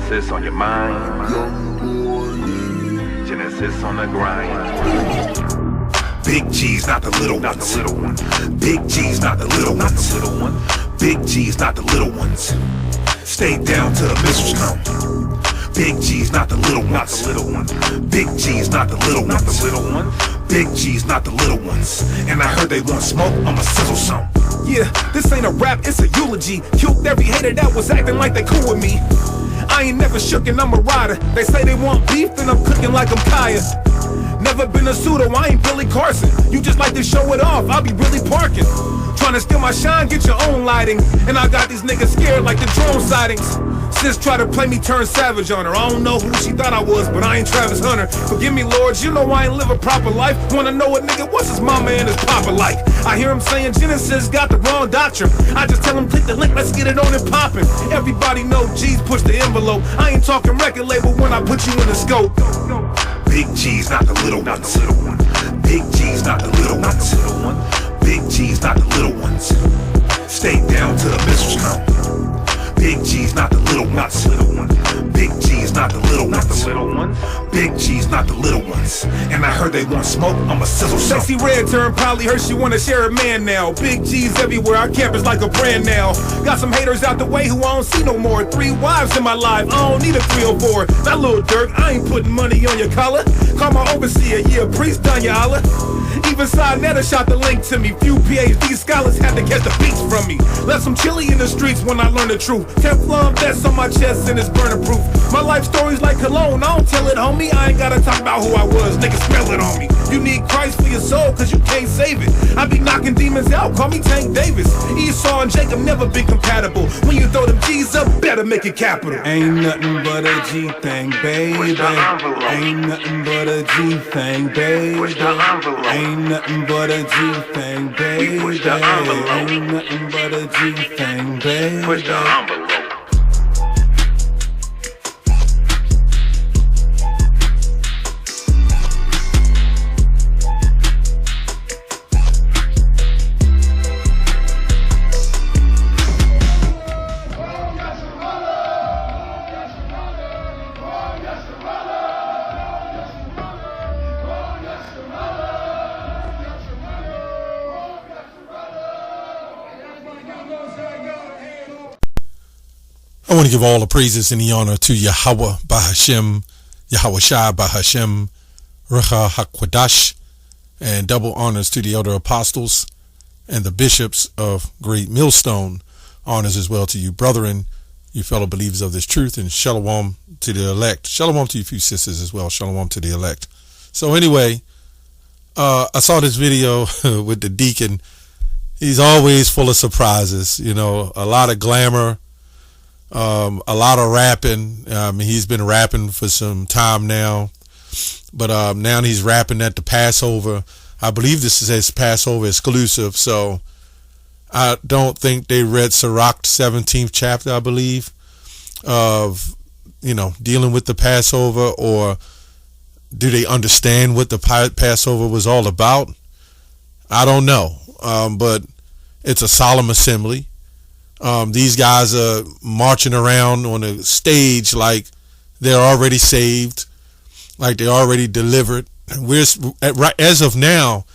Genesis on your mind. Genesis on the grind. Big G's, not the little ones. Big G's, not the little ones. Big G's, not the little ones. Stay down till the missiles come. Big G's, not the little ones. Big G's, not the little ones. Big G's, not the little ones. And I heard they want smoke, I'ma sizzle some. Yeah, this ain't a rap, it's a eulogy. Killed every hater that was acting like they cool with me. I ain't never shook and I'm a rider. They say they want beef, then I'm cooking like I'm Kaya. Never been a pseudo, I ain't Billy Carson. You just like to show it off, I'll be really parking. Trying to steal my shine, get your own lighting. And I got these niggas scared like the drone sightings. Sis try to play me, turn savage on her. I don't know who she thought I was, but I ain't Travis Hunter. Forgive me, Lord, you know I ain't live a proper life. Wanna know what nigga, what's his mama and his papa like? I hear him saying Genesis got the wrong doctrine. I just tell him click the link, let's get it on and poppin'. Everybody know G's push the envelope. I ain't talking record label when I put you in the scope. Big G's, not the little ones. Big G's, not the little ones. Big G's, not the little ones. Stay down till the missiles come. Big G's, not the little ones. Big G's, not the little ones. Big G's, not the little ones. And I heard they want smoke, I'ma sizzle some. Sexy red turn probably heard she wanna share a man now. Big G's everywhere, our camp is like a brand now. Got some haters out the way who I don't see no more. 3 wives in my life, I don't need a 3 or 4. That little Dirk, I ain't putting money on your collar. Call my overseer, yeah, priest done ya Allah. Even Sinetta shot the link to me. Few PhD scholars had to catch the beats from me. Left some chili in the streets when I learned the truth. Teflon vest on my chest and it's burner proof. My life story's like cologne, I don't tell it, homie. I ain't gotta talk about who I was, niggas smell it on me. You need Christ for your soul, cause you can't save it. I be knocking demons out, call me Tank Davis. Esau and Jacob never been compatible. When you throw them G's up, better make it capital. Ain't nothing but a G thing, baby. Ain't nothing but a G thing, baby. Ain't nothing but a G thing, baby. Ain't nothing but a G thing, baby. Push the envelope. I want to give all the praises and the honor to Yahweh Bahashem, Yahweh Shai Bahashem, Recha HaKwadash, and double honors to the elder apostles and the bishops of Great Millstone. Honors as well to you, brethren, you fellow believers of this truth, and shalom to the elect. Shalom to you few sisters as well. Shalom to the elect. So anyway, I saw this video with the deacon. He's always full of surprises, you know, a lot of glamour. A lot of rapping. He's been rapping for some time now, but now he's rapping at the Passover. I believe this is his Passover exclusive, so I don't think they read Sirach 17th chapter, I believe, of, you know, dealing with the Passover, or do they understand what the Passover was all about? I don't know, but it's a solemn assembly. These guys are marching around on a stage like they're already saved, like they're already delivered. As of now,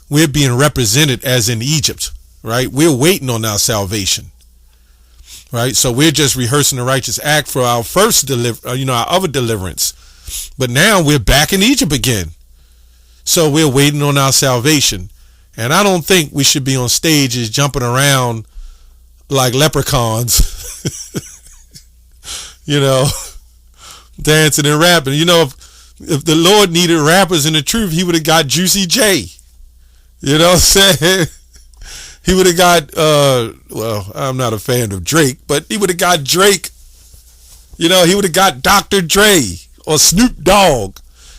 we're being represented as in Egypt, right? We're waiting on our salvation, right? So we're just rehearsing the righteous act for our first our other deliverance. But now we're back in Egypt again. So we're waiting on our salvation. And I don't think we should be on stages jumping around like leprechauns, you know, dancing and rapping. You know, if the Lord needed rappers in the truth, he would have got Juicy J. You know what I'm saying? He would have got, well, I'm not a fan of Drake, but he would have got Drake. You know, he would have got Dr. Dre or Snoop Dogg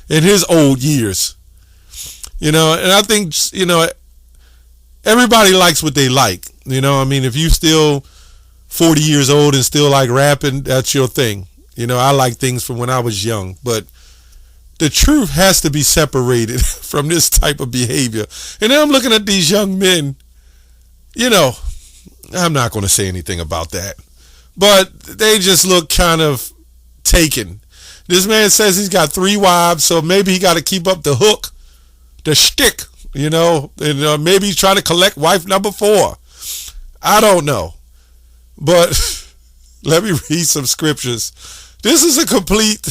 in his old years. You know, and I think, you know, everybody likes what they like. You know, I mean, if you still 40 years old and still like rapping, that's your thing. You know, I like things from when I was young, but the truth has to be separated from this type of behavior. And then I'm looking at these young men, you know, I'm not going to say anything about that, but they just look kind of taken. This man says he's got 3 wives, so maybe he got to keep up the hook, the shtick, and maybe he's trying to collect wife number 4. I don't know. But let me read some scriptures. This is a complete,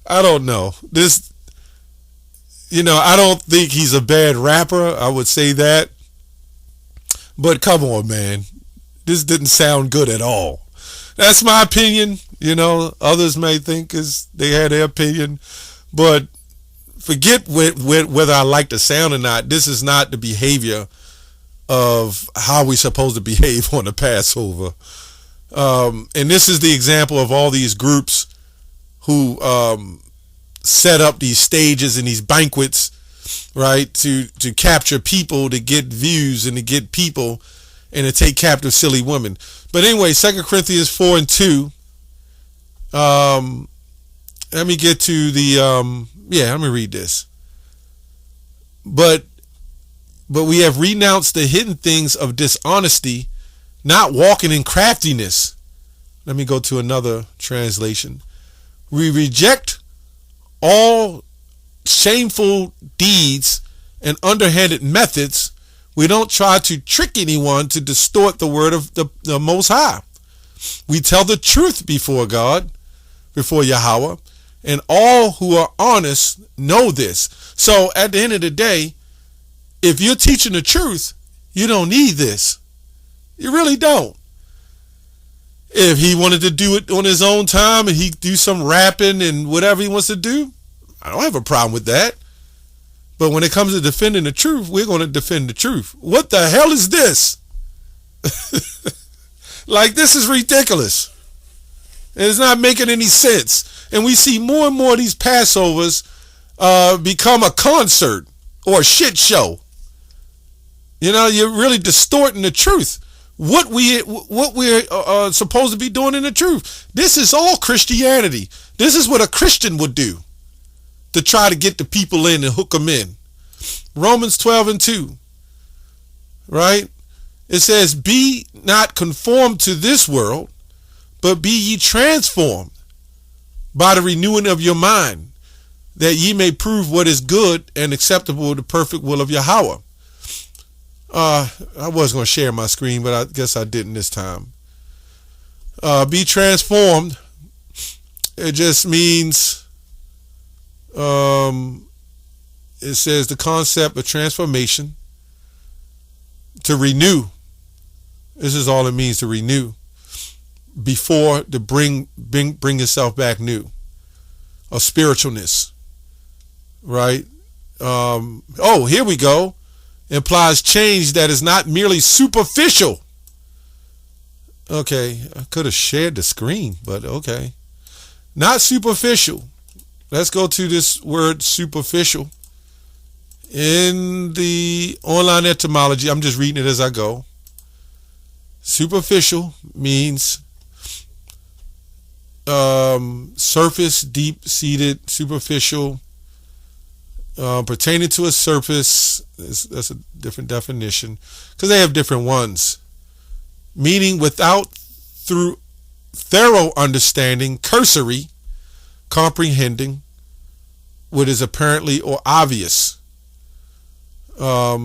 I don't know. This, I don't think he's a bad rapper. I would say that. But come on, man. This didn't sound good at all. That's my opinion. Others may think they had their opinion. But forget whether I like the sound or not. This is not the behavior of how we're supposed to behave on the Passover. And this is the example of all these groups who set up these stages and these banquets, right, to capture people, to get views and to get people and to take captive silly women. But anyway, 2 Corinthians 4:2. Let me get to the, let me read this. But we have renounced the hidden things of dishonesty, not walking in craftiness. Let me go to another translation. We reject all shameful deeds and underhanded methods. We don't try to trick anyone to distort the word of the Most High. We tell the truth before God, before Yahweh, and all who are honest know this. So at the end of the day, if you're teaching the truth, you don't need this. You really don't. If he wanted to do it on his own time and he do some rapping and whatever he wants to do, I don't have a problem with that. But when it comes to defending the truth, we're going to defend the truth. What the hell is this? Like, this is ridiculous. It's not making any sense. And we see more and more of these Passovers become a concert or a shit show. You're really distorting the truth. What we're supposed to be doing in the truth. This is all Christianity. This is what a Christian would do to try to get the people in and hook them in. Romans 12:2, right? It says, be not conformed to this world, but be ye transformed by the renewing of your mind, that ye may prove what is good and acceptable, the perfect will of Yahweh. I was going to share my screen, but I guess I didn't this time. Be transformed. It just means, it says the concept of transformation, to renew. This is all it means, to renew, before to bring yourself back new. A spiritualness, right? Here we go. Implies change that is not merely superficial. Okay, I could have shared the screen, but okay. Not superficial. Let's go to this word superficial. In the online etymology, I'm just reading it as I go. Superficial means surface, deep-seated, superficial, pertaining to a surface. That's a different definition because they have different ones. Meaning without through thorough understanding, cursory, comprehending what is apparently or obvious. Let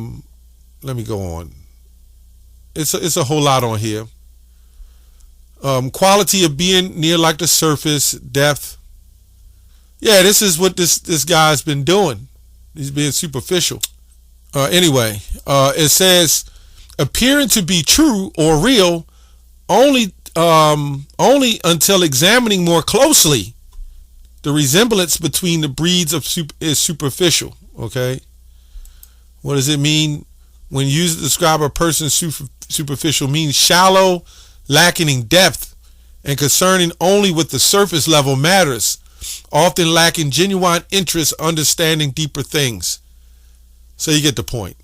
me go on. It's a whole lot on here. Quality of being near like the surface, depth. Yeah, this is what this guy's been doing. He's being superficial. Anyway, it says appearing to be true or real only until examining more closely. The resemblance between the breeds is superficial. Okay, what does it mean when used to describe a person's superficial? Means shallow, lacking in depth, and concerning only with the surface level matters, often lacking genuine interest, understanding deeper things. So you get the point.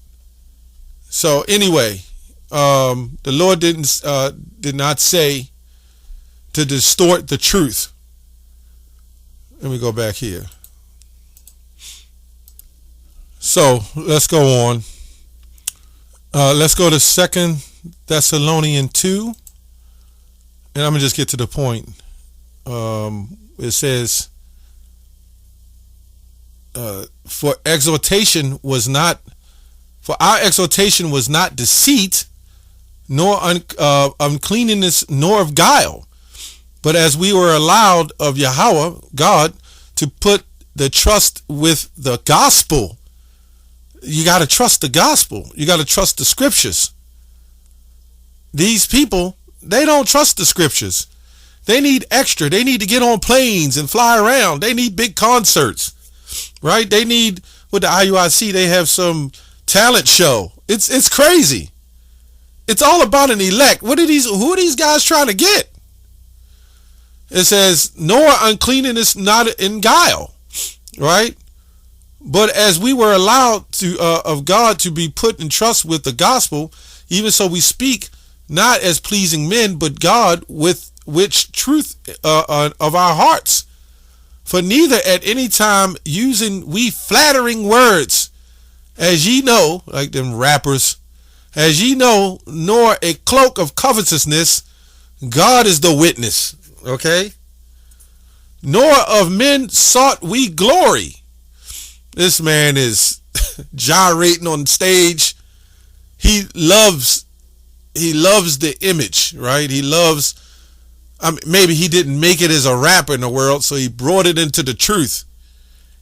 So anyway, the Lord did not say to distort the truth. Let me go back here. So let's go on. Let's go to 2 Thessalonians 2. And I'm going to just get to the point. it says, for our exhortation was not deceit, nor uncleanness, nor of guile. But as we were allowed of Yahweh, God, to put the trust with the gospel. You got to trust the gospel. You got to trust the scriptures. These people, they don't trust the scriptures. They need extra. They need to get on planes and fly around. They need big concerts, right? They need, with the IUIC, they have some talent show. It's crazy. It's all about an elect. Who are these guys trying to get? It says, nor uncleanness, not in guile, right? But as we were allowed to of God to be put in trust with the gospel, even so we speak not as pleasing men, but God with which truth of our hearts. For neither at any time using we flattering words, as ye know, like them rappers, as ye know, nor a cloak of covetousness. God is the witness. Okay, nor of men sought we glory. This man is gyrating on stage. He loves the image, right? He loves, maybe he didn't make it as a rapper in the world, so he brought it into the truth,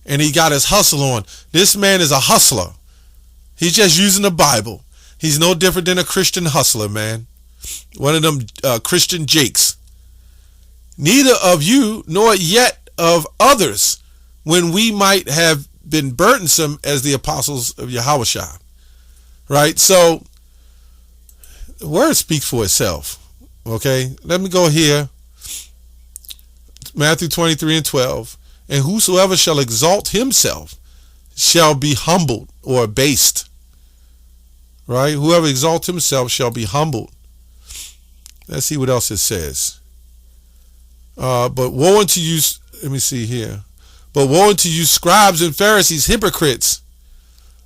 and he got his hustle on. This man is a hustler. He's just using the Bible. He's no different than a Christian hustler, man. One of them Christian jakes. Neither of you nor yet of others, when we might have been burdensome as the apostles of Yahushua. Right? So the word speaks for itself. Okay? Let me go here. Matthew 23:12. And whosoever shall exalt himself shall be humbled or abased. Right? Whoever exalts himself shall be humbled. Let's see what else it says. But woe unto you, let me see here. But woe unto you, scribes and Pharisees, hypocrites,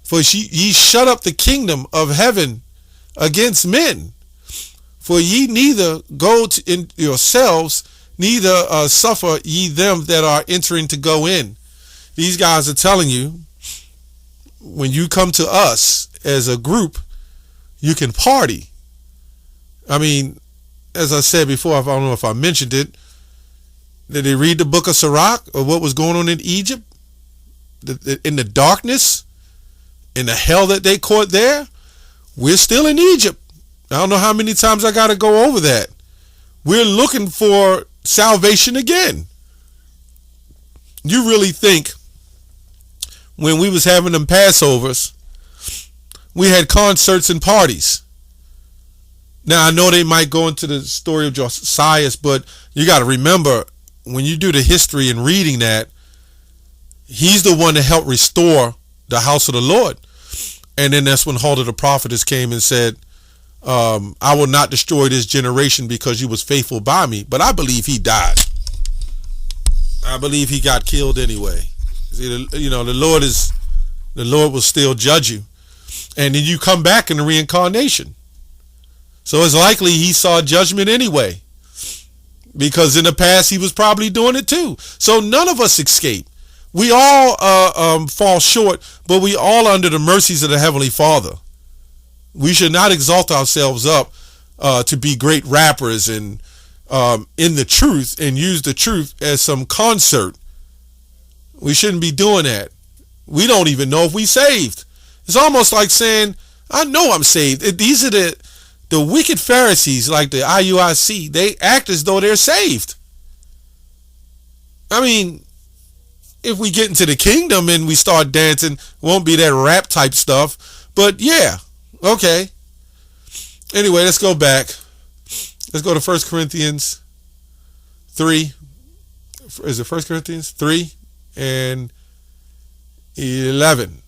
for ye shut up the kingdom of heaven against men. For ye neither go in yourselves, neither suffer ye them that are entering to go in. These guys are telling you, when you come to us as a group, you can party. I mean, as I said before, I don't know if I mentioned it, did they read the book of Sirach, or what was going on in Egypt? In the darkness, in the hell that they caught there? We're still in Egypt. I don't know how many times I got to go over that. We're looking for salvation again. You really think when we was having them Passovers, we had concerts and parties? Now, I know they might go into the story of Josiah, but you got to remember, when you do the history and reading that, he's the one that helped restore the house of the Lord. And then that's when Huldah the prophetess came and said, I will not destroy this generation because you was faithful by me. But I believe he died. I believe he got killed anyway. See, the Lord will still judge you. And then you come back in the reincarnation. So it's likely he saw judgment anyway, because in the past he was probably doing it too. So none of us escape. We all fall short, but we all under the mercies of the Heavenly Father. We should not exalt ourselves up to be great rappers and in the truth, and use the truth as some concert. We shouldn't be doing that. We don't even know if we saved. It's almost like saying, I know I'm saved. These are the wicked Pharisees, like the IUIC. They act as though they're saved. I mean, if we get into the kingdom and we start dancing, it won't be that rap type stuff. But yeah, okay. Anyway, let's go back. Let's go to 1 Corinthians 3. Is it 1 Corinthians 3 and 11?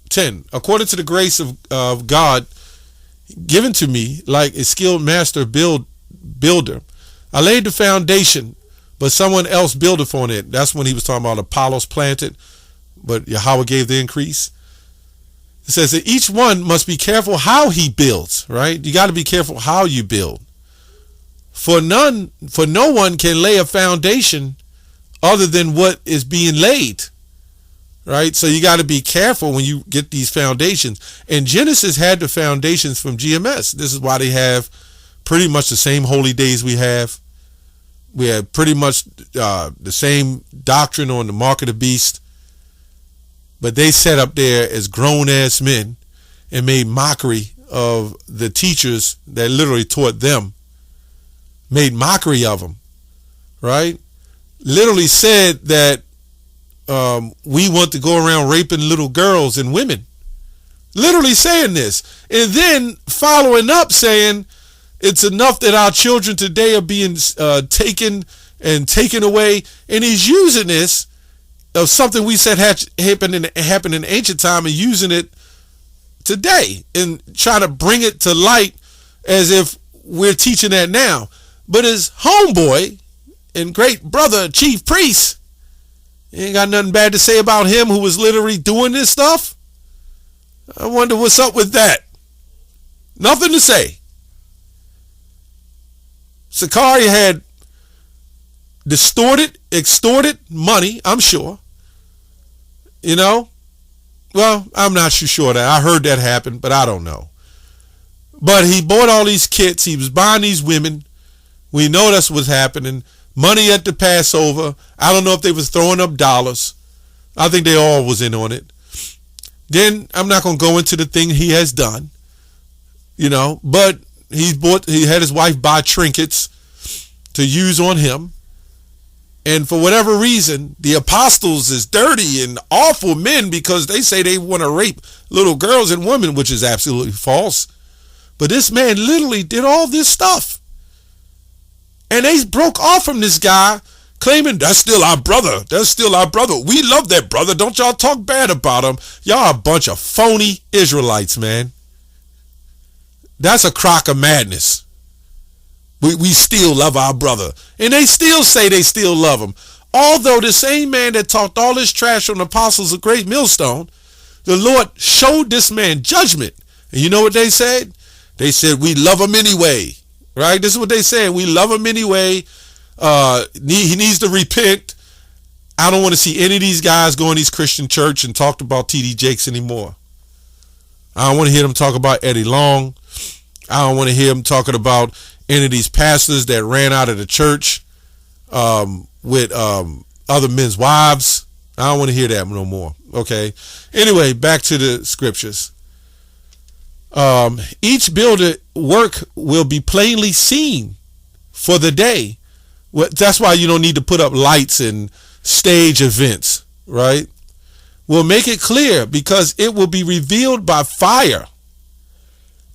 10. According to the grace of God given to me, like a skilled master builder, I laid the foundation, but someone else buildeth on it. That's when he was talking about Apollos planted, but Yahweh gave the increase. It says that each one must be careful how he builds, right? You got to be careful how you build. For no one can lay a foundation other than what is being laid. Right? So you got to be careful when you get these foundations. And Genesis had the foundations from GMS. This is why they have pretty much the same holy days we have. We have pretty much the same doctrine on the mark of the beast. But they sat up there as grown-ass men and made mockery of the teachers that literally taught them. Made mockery of them. Right? Literally said that we want to go around raping little girls and women. Literally saying this. And then following up saying it's enough that our children today are being taken away. And he's using this of something we said happened in ancient time and using it today and trying to bring it to light as if we're teaching that now. But his homeboy and great brother, chief priest, you ain't got nothing bad to say about him who was literally doing this stuff. I wonder what's up with that. Nothing to say. Sakari had extorted money, I'm sure. You know? Well, I'm not too sure that. I heard that happen, but I don't know. But he bought all these kits. He was buying these women. We know that's what's happening. Money at the Passover. I don't know if they was throwing up dollars. I think they all was in on it. Then I'm not going to go into the thing he has done, you know, but he had his wife buy trinkets to use on him. And for whatever reason, the apostles is dirty and awful men because they say they want to rape little girls and women, which is absolutely false. But this man literally did all this stuff. And they broke off from this guy claiming that's still our brother. That's still our brother. We love that brother. Don't y'all talk bad about him. Y'all are a bunch of phony Israelites, man. That's a crock of madness. We still love our brother. And they still say they still love him. Although the same man that talked all this trash on the apostles of Great Millstone, the Lord showed this man judgment. And you know what they said? They said, we love him anyway. Right? This is what they said. We love him anyway. He needs to repent. I don't want to see any of these guys go in these Christian church and talk about T.D. Jakes anymore. I don't want to hear them talk about Eddie Long. I don't want to hear them talking about any of these pastors that ran out of the church with other men's wives. I don't want to hear that no more. Okay. Anyway, back to the scriptures. Each builder work will be plainly seen for the day. That's why you don't need to put up lights and stage events, right? We'll make it clear because it will be revealed by fire.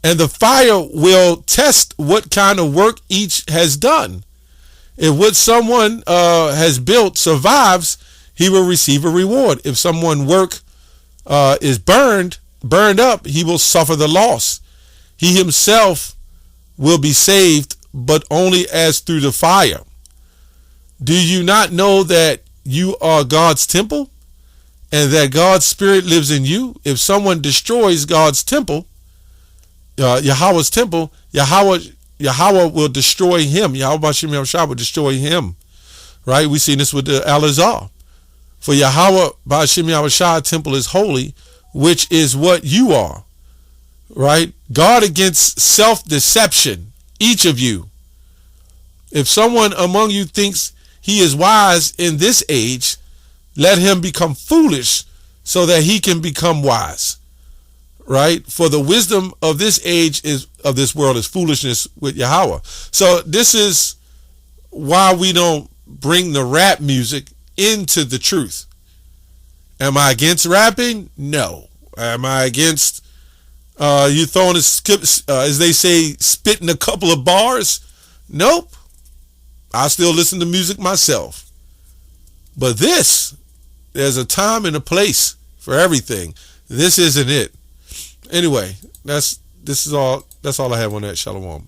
And the fire will test what kind of work each has done. If what someone has built survives, he will receive a reward. If someone's work is burned up, he will suffer the loss. He himself will be saved, but only as through the fire. Do you not know that you are God's temple and that God's spirit lives in you? If someone destroys God's temple, Yahweh's temple, Yahweh will destroy him. Yahweh B'Shem Yahushua will destroy him. Right? We seen this with the Elazar. For Yahweh B'Shem Yahushua temple is holy, which is what you are. Right? Guard against self-deception, each of you. If someone among you thinks he is wise in this age, let him become foolish so that he can become wise. Right? For the wisdom of this age of this world is foolishness with Yahweh. So this is why we don't bring the rap music into the truth. Am I against rapping? No. Am I against you throwing as they say, spitting a couple of bars? Nope. I still listen to music myself. But there's a time and a place for everything. This isn't it. Anyway, that's all I have on that. Shalom.